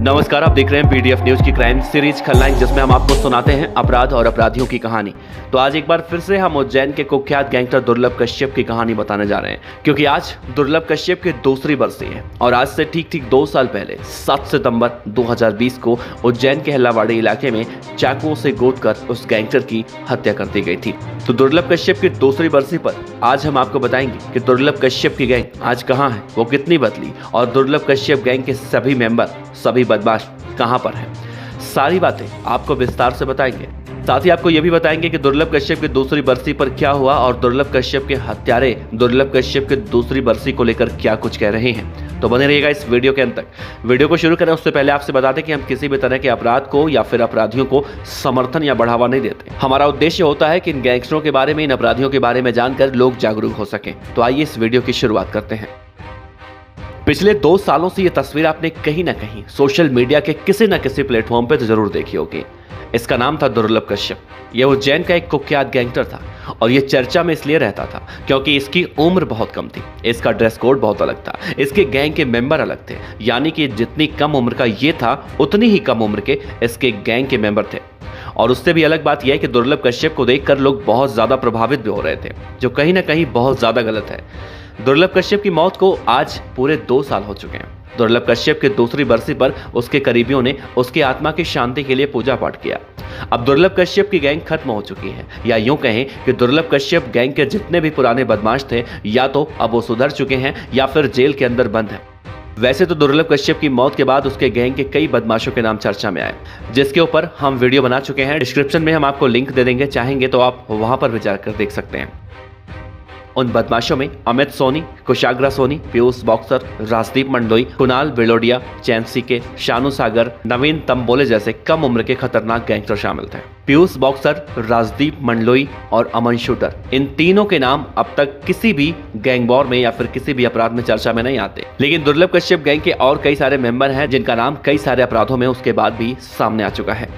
नमस्कार, आप देख रहे हैं पीडीएफ न्यूज की क्राइम सीरीज खलनायक, जिसमें हम आपको सुनाते हैं अपराध और अपराधियों की कहानी। तो आज एक बार फिर से हम उज्जैन के कुख्यात गैंगस्टर दुर्लभ कश्यप की कहानी बताने जा रहे हैं, क्योंकि आज दुर्लभ कश्यप की दूसरी बरसी है और आज से ठीक 2 साल पहले 7 सितंबर 2020 को उज्जैन के हिल्लावाड़ी इलाके में चाकुओं से गोदकर उस गैंगस्टर की हत्या कर दी गई थी। तो दुर्लभ कश्यप की दूसरी बरसी पर आज हम आपको बताएंगे कि दुर्लभ कश्यप की गैंग आज कहां है, वो कितनी बदली और दुर्लभ कश्यप गैंग के सभी मेंबर, सभी बदमाश कहां पर हैं। सारी बातें आपको विस्तार से बताएंगे। साथ ही आपको यह भी बताएंगे कि दुर्लभ कश्यप की दूसरी बरसी पर क्या हुआ और दुर्लभ कश्यप के हत्यारे दुर्लभ कश्यप की दूसरी बरसी को लेकर क्या कुछ कह रहे हैं। तो बने रहिएगा इस वीडियो के अंत तक। वीडियो को शुरू करें उससे पहले आपसे बता दें कि हम किसी भी तरह के अपराध को या फिर अपराधियों को समर्थन या बढ़ावा नहीं देते। हमारा उद्देश्य होता है कि इन गैंगस्टरों के बारे में, इन अपराधियों के बारे में जानकर लोग जागरूक हो सकें। तो आइए इस वीडियो की शुरुआत करते हैं। पिछले 2 सालों से ये तस्वीर आपने कहीं ना कहीं सोशल मीडिया के किसी न किसी प्लेटफॉर्म पे तो जरूर देखी होगी। इसका नाम था दुर्लभ कश्यप। यह उज्जैन का एक कुख्यात गैंगस्टर था और ये चर्चा में इसलिए रहता था क्योंकि इसकी उम्र बहुत कम थी, इसका ड्रेस कोड बहुत अलग था, इसके गैंग के मेंबर अलग थे। यानी कि जितनी कम उम्र का ये था उतनी ही कम उम्र के इसके गैंग के मेंबर थे। और उससे भी अलग बात यह है कि दुर्लभ कश्यप को देखकर लोग बहुत ज्यादा प्रभावित भी हो रहे थे, जो कहीं ना कहीं बहुत ज्यादा गलत है। दुर्लभ कश्यप की मौत को आज पूरे 2 साल हो चुके हैं। दुर्लभ कश्यप की दूसरी बरसी पर उसके करीबियों ने उसकी आत्मा की शांति के लिए पूजा पाठ किया। अब दुर्लभ कश्यप की गैंग खत्म हो चुकी है, या यूं कहें कि दुर्लभ कश्यप गैंग के जितने भी पुराने बदमाश थे या तो अब वो सुधर चुके हैं या फिर जेल के अंदर बंद हैं। वैसे तो दुर्लभ कश्यप की मौत के बाद उसके गैंग के कई बदमाशों के नाम चर्चा में आए, जिसके ऊपर हम वीडियो बना चुके हैं। डिस्क्रिप्शन में हम आपको लिंक दे देंगे, चाहेंगे तो आप वहां पर भी जाकर देख सकते हैं। उन बदमाशों में अमित सोनी, कुशाग्रा सोनी, पीयूष बॉक्सर, राजदीप मंडलोई, कुणाल बिलोडिया, चैन सीके, शानू सागर, नवीन तंबोले जैसे कम उम्र के खतरनाक गैंगस्टर शामिल थे। पीयूष बॉक्सर, राजदीप मंडलोई और अमन शूटर, इन तीनों के नाम अब तक किसी भी गैंग वॉर में या फिर किसी भी अपराध में चर्चा में नहीं आते, लेकिन दुर्लभ कश्यप गैंग के और कई सारे मेंबर हैं जिनका नाम कई सारे अपराधों में उसके बाद भी सामने आ चुका है।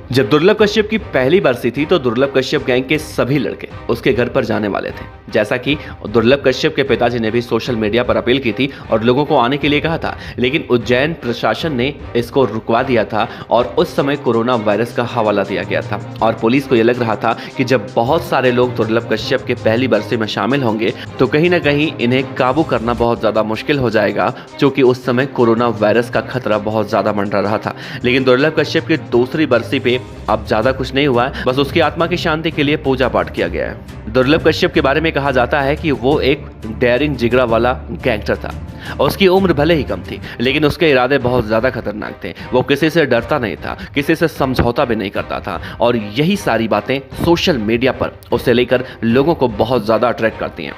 जब दुर्लभ कश्यप की पहली बरसी थी तो दुर्लभ कश्यप गैंग के सभी लड़के उसके घर पर जाने वाले थे, जैसा कि दुर्लभ कश्यप के पिताजी ने भी सोशल मीडिया पर अपील की थी और लोगों को आने के लिए कहा था, लेकिन उज्जैन प्रशासन ने इसको रुकवा दिया था और उस समय कोरोना वायरस का हवाला दिया गया था और पुलिस को यह लग रहा था कि जब बहुत सारे लोग दुर्लभ कश्यप के पहली बरसी में शामिल होंगे तो कहीं ना कहीं इन्हें काबू करना बहुत ज्यादा मुश्किल हो जाएगा, क्योंकि उस समय कोरोना वायरस का खतरा बहुत ज्यादा मंडरा रहा था। लेकिन दुर्लभ कश्यप की दूसरी बरसी पे अब ज्यादा कुछ नहीं हुआ है, बस उसकी आत्मा की शांति के लिए पूजा पाठ किया गया है। दुर्लभ कश्यप के बारे में कहा जाता है कि वो एक डेयरिंग जिगरा वाला गैंगस्टर था। उसकी उम्र भले ही कम थी, लेकिन उसके इरादे बहुत ज्यादा खतरनाक थे। वो किसी से डरता नहीं था, किसी से समझौता भी नहीं करता था और यही सारी बातें सोशल मीडिया पर उसे लेकर लोगों को बहुत ज्यादा अट्रैक्ट करती हैं।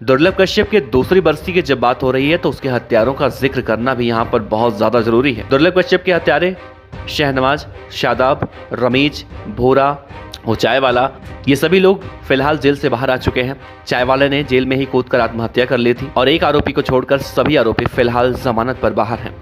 दुर्लभ कश्यप के दूसरी बरसी की जब बात हो रही है तो उसके हत्यारों का जिक्र करना भी यहाँ पर बहुत ज्यादा जरूरी है। दुर्लभ कश्यप के हत्यारे शहनवाज, शादाब, रमीज, भोरा, वो चाय वाला, ये सभी लोग फिलहाल जेल से बाहर आ चुके हैं। चाय वाले ने जेल में ही कूदकर आत्महत्या कर ली थी और एक आरोपी को छोड़कर सभी आरोपी फिलहाल जमानत पर बाहर हैं।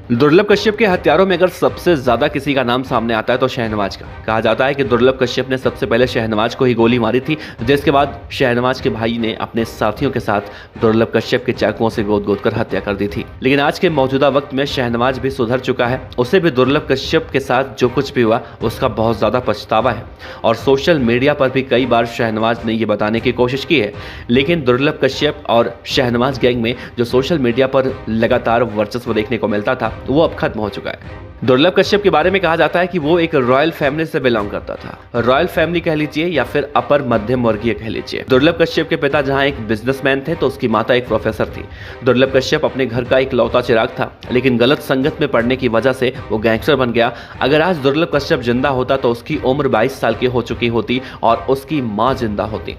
दुर्लभ कश्यप के हत्यारों में अगर सबसे ज्यादा किसी का नाम सामने आता है तो शहनवाज का। कहा जाता है कि दुर्लभ कश्यप ने सबसे पहले शहनवाज को ही गोली मारी थी, जिसके बाद शहनवाज के भाई ने अपने साथियों के साथ दुर्लभ कश्यप के चाकुओं से गोद कर हत्या कर दी थी। लेकिन आज के मौजूदा वक्त में शहनवाज भी सुधर चुका है। उसे भी दुर्लभ कश्यप के साथ जो कुछ भी हुआ उसका बहुत ज्यादा पछतावा है और सोशल मीडिया पर भी कई बार शहनवाज ने यह बताने की कोशिश की है, लेकिन दुर्लभ कश्यप और शहनवाज गैंग में जो सोशल मीडिया पर लगातार वर्चस्व देखने को मिलता था वो अब खत्म हो चुका है। दुर्लभ कश्यप के बारे में कहा जाता है कि वो एक रॉयल फैमिली से बिलोंग करता था। रॉयल फैमिली कह लीजिए या फिर अपर मध्यम वर्गीय कह लीजिए। दुर्लभ कश्यप के पिता जहां एक बिजनेसमैन थे तो उसकी माता एक प्रोफेसर थी। दुर्लभ कश्यप अपने घर का एक लौता चिराग था, लेकिन गलत संगत में पड़ने की वजह से वो गैंगस्टर बन गया। अगर आज दुर्लभ कश्यप जिंदा होता तो उसकी उम्र 22 साल की हो चुकी होती और उसकी मां जिंदा होती।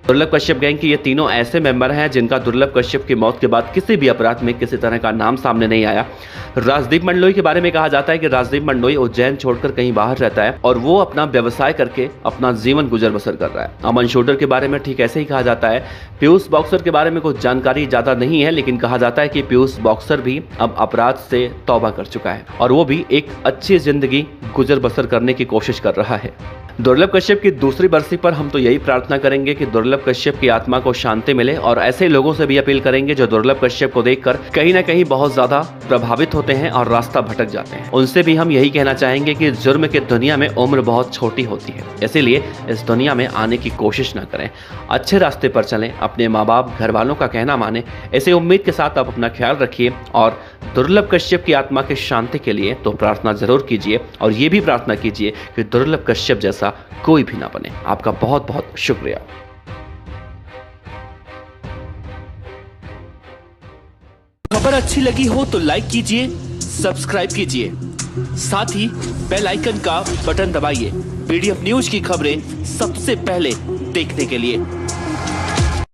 दुर्लभ कश्यप गैंग के ये तीनों ऐसे मेंबर हैं जिनका दुर्लभ कश्यप की मौत के बाद किसी भी अपराध में किसी तरह का नाम सामने नहीं आया। राजदीप मंडलोई के बारे में कहा जाता है कि राजदीप मंडलोई उज्जैन छोड़कर कहीं बाहर रहता है और वो अपना व्यवसाय करके अपना जीवन गुजर बसर कर रहा है। अमन शूटर के बारे में ठीक ऐसे ही कहा जाता है। पीयूष बॉक्सर के बारे में कुछ जानकारी ज्यादा नहीं है, लेकिन कहा जाता है कि पीयूष बॉक्सर भी अब अपराध से तौबा कर चुका है और वो भी एक अच्छी जिंदगी गुजर बसर करने की कोशिश कर रहा है। दुर्लभ कश्यप की दूसरी बरसी पर हम तो यही प्रार्थना करेंगे कि दुर्लभ दुर्लभ कश्यप की आत्मा को शांति मिले और ऐसे लोगों से भी अपील करेंगे जो दुर्लभ कश्यप को देखकर कहीं ना कहीं बहुत ज्यादा प्रभावित होते हैं और रास्ता भटक जाते हैं। उनसे भी हम यही कहना चाहेंगे कि जुर्म की दुनिया में उम्र बहुत छोटी होती है, इसीलिए इस दुनिया में आने की कोशिश न करें, अच्छे रास्ते पर चलें, अपने माँ बाप घर वालों का कहना माने। ऐसे उम्मीद के साथ आप अपना ख्याल रखिए और दुर्लभ कश्यप की आत्मा की शांति के लिए तो प्रार्थना जरूर कीजिए और ये भी प्रार्थना कीजिए कि दुर्लभ कश्यप जैसा कोई भी ना बने। आपका बहुत बहुत शुक्रिया। खबर अच्छी लगी हो तो लाइक कीजिए, सब्सक्राइब कीजिए, साथ ही बेल आइकन का बटन दबाइए। PDF न्यूज की खबरें सबसे पहले देखने के लिए।